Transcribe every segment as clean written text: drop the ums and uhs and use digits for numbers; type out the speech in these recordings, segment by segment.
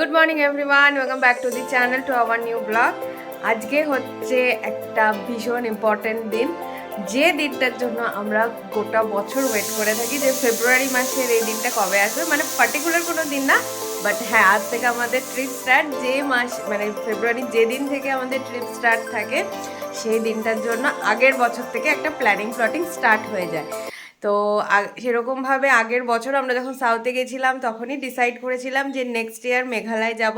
Good morning everyone, welcome back to the channel to our new blog. আজকে হচ্ছে একটা ভীষণ ইম্পর্টেন্ট দিন, যে দিনটার জন্য আমরা গোটা বছর ওয়েট করে থাকি, যে ফেব্রুয়ারি মাসের এই দিনটা কবে আসবে। মানে পার্টিকুলার কোনো দিন না, বাট হ্যাঁ, আজ থেকে আমাদের ট্রিপ স্টার্ট। যে মাস মানে ফেব্রুয়ারির যে দিন থেকে আমাদের ট্রিপ স্টার্ট থাকে, সেই দিনটার জন্য আগের বছর থেকে একটা প্ল্যাটিং স্টার্ট হয়ে যায়। তো সেরকমভাবে আগের বছর আমরা যখন সাউথে গেছিলাম তখনই ডিসাইড করেছিলাম যে নেক্সট ইয়ার মেঘালয় যাব।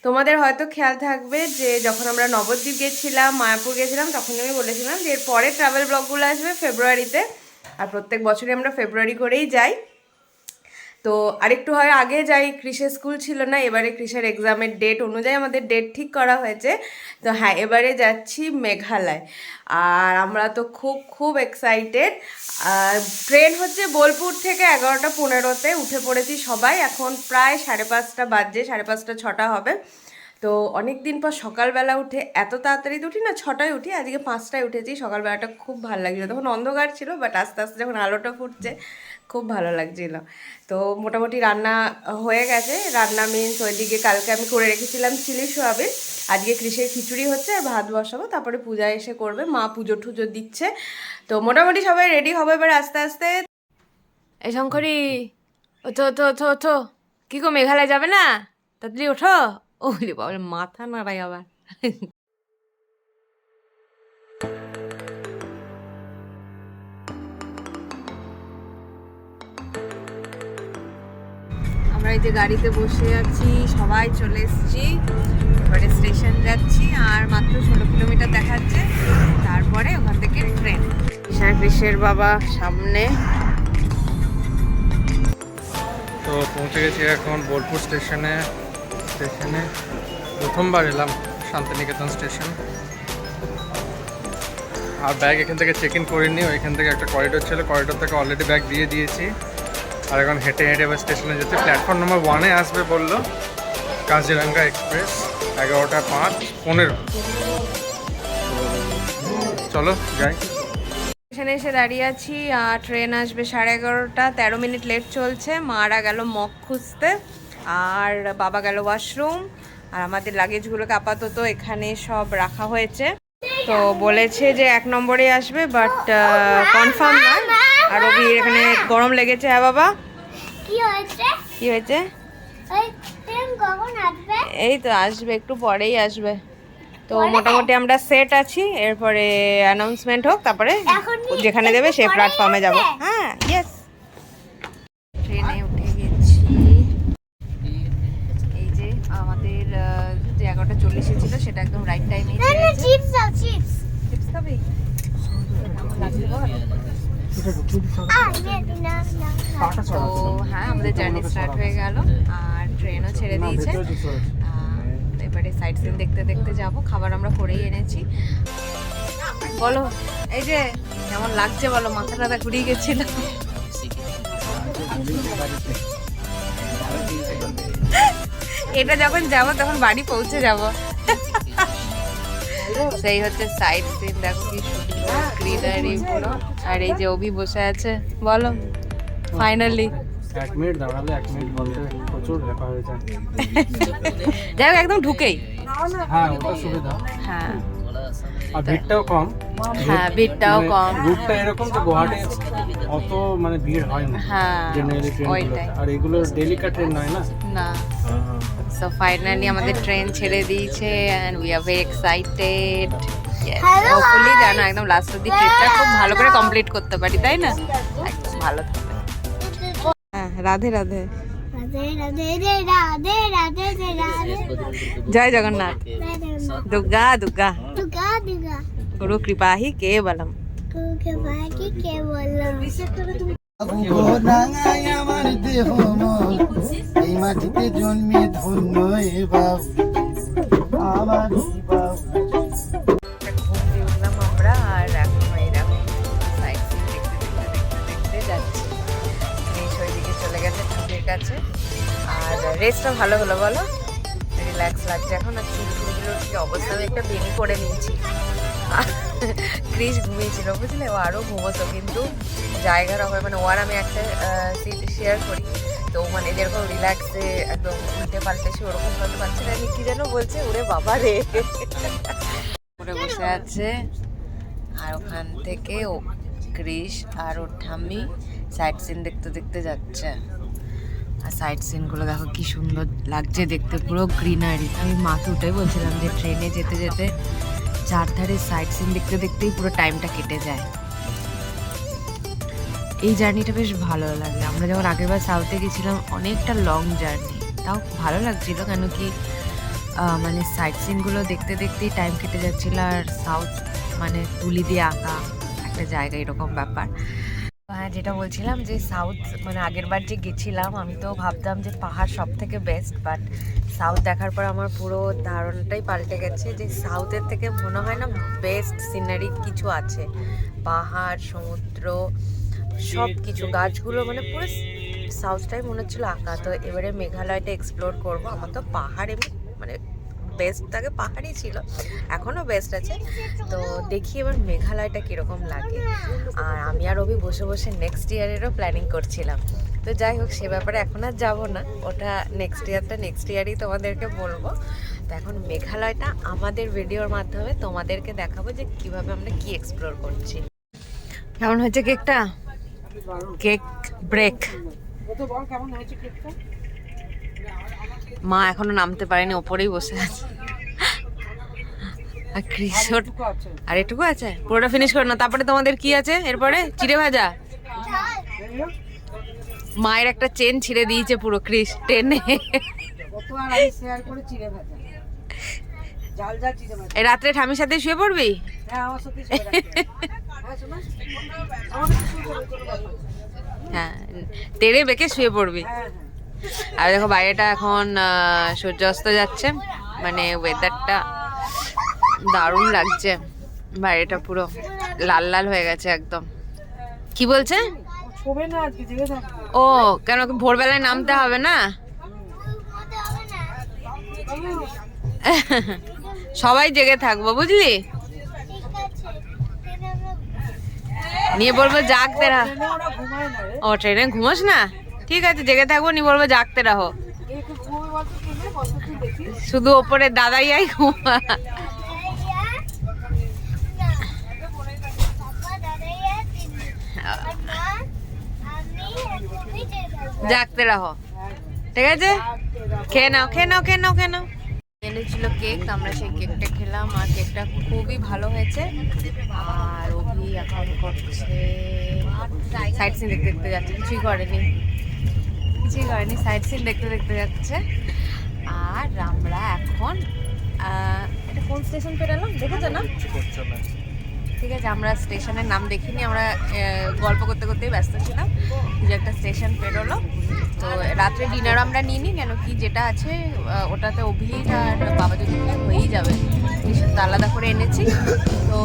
তোমাদের হয়তো খেয়াল থাকবে যে যখন আমরা নবদ্বীপ গেছিলাম, মায়াপুর গেছিলাম, তখনই আমি বলেছিলাম যে এর পরে ট্রাভেল ব্লগগুলো আসবে ফেব্রুয়ারিতে। আর প্রত্যেক বছরই আমরা ফেব্রুয়ারি করেই যাই। তো আরেকটু হয় আগে যাই, ক্রিসের স্কুল ছিল না, এবারে ক্রিসের এক্সামের ডেট অনুযায়ী আমাদের ডেট ঠিক করা হয়েছে। তো হ্যাঁ, এবারে যাচ্ছি মেঘালয়। আর আমরা তো খুব খুব এক্সাইটেড। ট্রেন হচ্ছে বোলপুর থেকে 11:15-তে উঠে পড়েছি সবাই। এখন প্রায় 5:30 বাজছে, 5:30 6টা হবে। তো অনেক দিন পর সকালবেলা উঠে, এত তাড়াতাড়ি উঠি না, 6টায় উঠি, আজকে 5টায় উঠেছি। সকালবেলাটা খুব ভালো লাগছিলো, তখন অন্ধকার ছিল, বাট আস্তে আস্তে যখন আলোটা ফুটছে খুব ভালো লাগছিল। তো মোটামুটি রান্না হয়ে গেছে। রান্না মিন্স ওইদিকে কালকে আমি করে রেখেছিলাম চিলি সোয়াবিন, আজকে কৃষির খিচুড়ি হচ্ছে, আর ভাত বসাবো, তারপরে পূজা এসে করবে, মা পুজো টুজো দিচ্ছে। তো মোটামুটি সবাই রেডি হবে এবার আস্তে আস্তে। এই শঙ্করী, ওঠো ওঠো ওঠো ওঠো, কী গো মেঘালয় যাবে না? তাড়াতাড়ি ওঠো। ও বাবা, মাথা নাড়াই আবার। আমরা এই যে গাড়িতে বসে আছি, সবাই চলে এসেছি, এবারে স্টেশন যাচ্ছি। আর মাত্র 16 কিলোমিটার দেখাচ্ছে, তারপরে ওখান থেকে ট্রেন। কৃষের বাবা সামনে। তো পৌঁছে গেছি এখন বোলপুর স্টেশনে। প্রথমবার এলাম শান্তিনিকেতন স্টেশন। আর ব্যাগ এখান থেকে চেক ইন করিনি, ওইখান থেকে একটা করিডোর ছিল, করিডোর থেকে অলরেডি ব্যাগ দিয়ে দিয়েছি। আর এখন হেঁটে হেঁটে এবার স্টেশনে যেতে। প্ল্যাটফর্ম নম্বর 1-এ আসবে বললো কাজিরাঙ্গা এক্সপ্রেস, 11:05-15। চলো যাই। স্টেশনে এসে দাঁড়িয়ে আছি, আর ট্রেন আসবে 11:30, 13 মিনিট লেট চলছে। মারা গেল মগ খুঁজতে, আর বাবা গেল ওয়াশরুম। আর আমাদের লাগেজগুলোকে আপাতত এখানে সব রাখা হয়েছে। তো বলেছে যে 1 নম্বরে আসবে, বাট কনফার্ম না। আর ওবির এখানে গরম লেগেছে। হ্যাঁ বাবা, কি হয়েছে? এই তো আসবে, একটু পরেই আসবে। তো মোটামুটি আমরা সেট আছি, এরপরে অ্যানাউন্সমেন্ট হোক, তারপরে যেখানে দেবে সেই প্ল্যাটফর্মে যাব। হ্যাঁ, ইয়েস। ট্রেনে উঠে গেছি। এই যে আমাদের যে 11:40 ছিল, সেটা একদম রাইট টাইমে চিপস খাবি? তো হ্যাঁ, আমাদের জার্নি স্টার্ট হয়ে গেল, আর ট্রেনও ছেড়ে দিয়েছে। এবারে সাইড সিন দেখতে দেখতে যাব। খাবার আমরা করেই এনেছি। বলো, এই যে কেমন লাগছে বলো? মাথা টাথা ঘুরিয়ে গেছিল। এটা যখন যাব তখন বাড়ি পৌঁছে যাব। সেই হচ্ছে সাইড সিন, দেখো কি সুন্দর গ্রিনারি পুরো। আর এই যে অভি বসে আছে। বলো, ফাইনালি 1 মিনিট দাঁড়ালে 1 মিনিট বলতে প্রচুর ব্যাপার হয়ে যায়। যাই হোক, একদম ঢুকেই। হ্যাঁ, ওটা সুবিধা। হ্যাঁ, আর ভিড়টাও কম। হ্যাঁ, ভিড়টাও কম। রুটটা এরকম যে গুয়াহাটি অত মানে ভিড় হয় না। হ্যাঁ, জেনারেলি ট্রেনগুলো, আর এগুলো ডেলিকা ট্রেন নয় না। না। সো ফাইনালি আমাদের ট্রেন ছেড়ে দিয়েছে, and we are very excited. Hopefully জানো একদম লাস্ট অবধি ট্রিপটা খুব ভালো করে কমপ্লিট করতে পারি, তাই না? একদম ভালো থাকবে। হ্যাঁ, রাধে রাধে। জয় জগন্নাথ। দুর্গা দুর্গা গুরু কৃপা হি কেবলম। এই মাটিতে জন্মে ধন্য এ বাবু আমার উঠলাম আমরা, আর এখন এরকম সাইড সিন দেখতে দেখতে দেখতে দেখতে যাচ্ছি। ওইদিকে চলে গেছে ঠাকুরের কাছে। আর রেস্টটা ভালো হলো বলো, রিল্যাক্স লাগছে এখন। আর চুলগুলোর কি অবস্থা, আমি একটা বেনি করে নিয়েছি। ক্রিস ঘুমিয়েছিল বুঝলে, ও আরও ঘুমোতো, কিন্তু জায়গার অভাবে, মানে ও আর আমি একটা সিট শেয়ার করি, তো মানে যেরকম রিল্যাক্সে একদম উল্টে পাল্টে সে ওরকম ভাবে পাচ্ছে না। আমি কি যেন বলছে, ওরে বাবা রে ওরে বসে আছে। আর ওখান থেকে ও ক্রিশ আর ওর ঠাম্মি সাইড সিন দেখতে দেখতে যাচ্ছে। আর সাইড সিনগুলো দেখো কি সুন্দর লাগছে দেখতে, পুরো গ্রিনারি। আমি মাকে ওটাই বলছিলাম যে ট্রেনে যেতে যেতে চারধারে সাইড সিন দেখতে দেখতেই পুরো টাইমটা কেটে যায়। এই জার্নিটা বেশ ভালো লাগে। আমরা যখন আগেরবার সাউথে গেছিলাম অনেকটা লং জার্নি, তাও ভালো লাগছিল কেন কি মানে সাইড সিনগুলো দেখতে দেখতেই টাইম কেটে যাচ্ছিল। আর সাউথ মানে তুলি দিয়ে আঁকা একটা জায়গা, এরকম ব্যাপার। হ্যাঁ, যেটা বলছিলাম যে সাউথ মানে আগেরবার যে গেছিলাম আমি তো ভাবতাম যে পাহাড় সব থেকে বেস্ট, বাট সাউথ দেখার পর আমার পুরো ধারণাটাই পাল্টে গেছে যে সাউথের থেকে মনে হয় না বেস্ট সিনারি কিছু আছে। পাহাড়, সমুদ্র, সব কিছু, গাছগুলো, মানে পুরো সাউথটাই মনে হচ্ছিল আঁকা। তো এবারে মেঘালয়টা এক্সপ্লোর করব। আমার তো পাহাড় এমনি মানে বেস্ট থাকে, পাহাড়ই ছিল, এখনও বেস্ট আছে। তো দেখি এবার মেঘালয়টা কীরকম লাগে। আর আমি আর অভি বসে বসে নেক্সট ইয়ারেরও প্ল্যানিং করছিলাম। তো যাই হোক, সে ব্যাপারে এখন আর যাবো না, ওটা নেক্সট ইয়ারই তোমাদেরকে বলবো। তো এখন মেঘালয়টা আমাদের ভিডিওর মাধ্যমে তোমাদেরকে দেখাবো যে কিভাবে আমরা কি এক্সপ্লোর করছি। কেমন হয়েছে কেকটা? Cake break. মা এখনো নামতে পারেনি, ওপরেই বসে আছে। আর ক্রিসোর আর এটুকু আছে, পুরোটা ফিনিশ করে না। তারপরে তোমাদের কি আছে এরপরে? চিড়ে ভাজা। মায়ের একটা চেন ছিঁড়ে দিয়েছে পুরো ক্রিস টেনে। এই রাত্রে ঠামির সাথে শুয়ে পড়বি? হ্যাঁ, তেড়ে বেঁকে শুয়ে পড়বি। আর দেখো বাইরেটা এখন সূর্যাস্ত যাচ্ছে, মানে ওয়েদারটা দারুণ লাগছে। বাইরেটা পুরো লাল লাল হয়ে গেছে একদম। কি বলছে? ও কেন, ভোরবেলায় নামতে হবে না? সবাই জেগে থাকবো, বুঝলি? নিয়ে বলবো জাগতে রাহ। ও ট্রেনে ঘুমোস না? ঠিক আছে, জেগে থাকবো, নিয়ে বলবো জাগতে রাহো। শুধু ওপরে দাদাইয়াই ঘুমা। জাগতে রাহো, ঠিক আছে? খেয়ে নাও, খেয়ে নাও, খেয়ে নাও, খেয়ে নাও। এনেছিল কেক, আমরা সেই কেকটা খেলাম। আর কেকটা খুবই ভালো হয়েছে। আর অভি এখন করছে সাইড সিন দেখতে দেখতে যাচ্ছে, কিছুই করেনি, সাইড সিন দেখতে দেখতে যাচ্ছে। আর আমরা এখন এটা কোন স্টেশন পেরালাম দেখেছো না? ঠিক আছে, আমরা স্টেশনের নাম দেখিনি, আমরা গল্প করতে করতেই ব্যস্ত ছিলাম। যে একটা স্টেশন পেরোলো। তো রাত্রে ডিনার আমরা নিইনি, কেন কি যেটা আছে ওটাতে অভি আর বাবা যদি হয়েই যাবে, কিছু আলাদা করে এনেছি। তো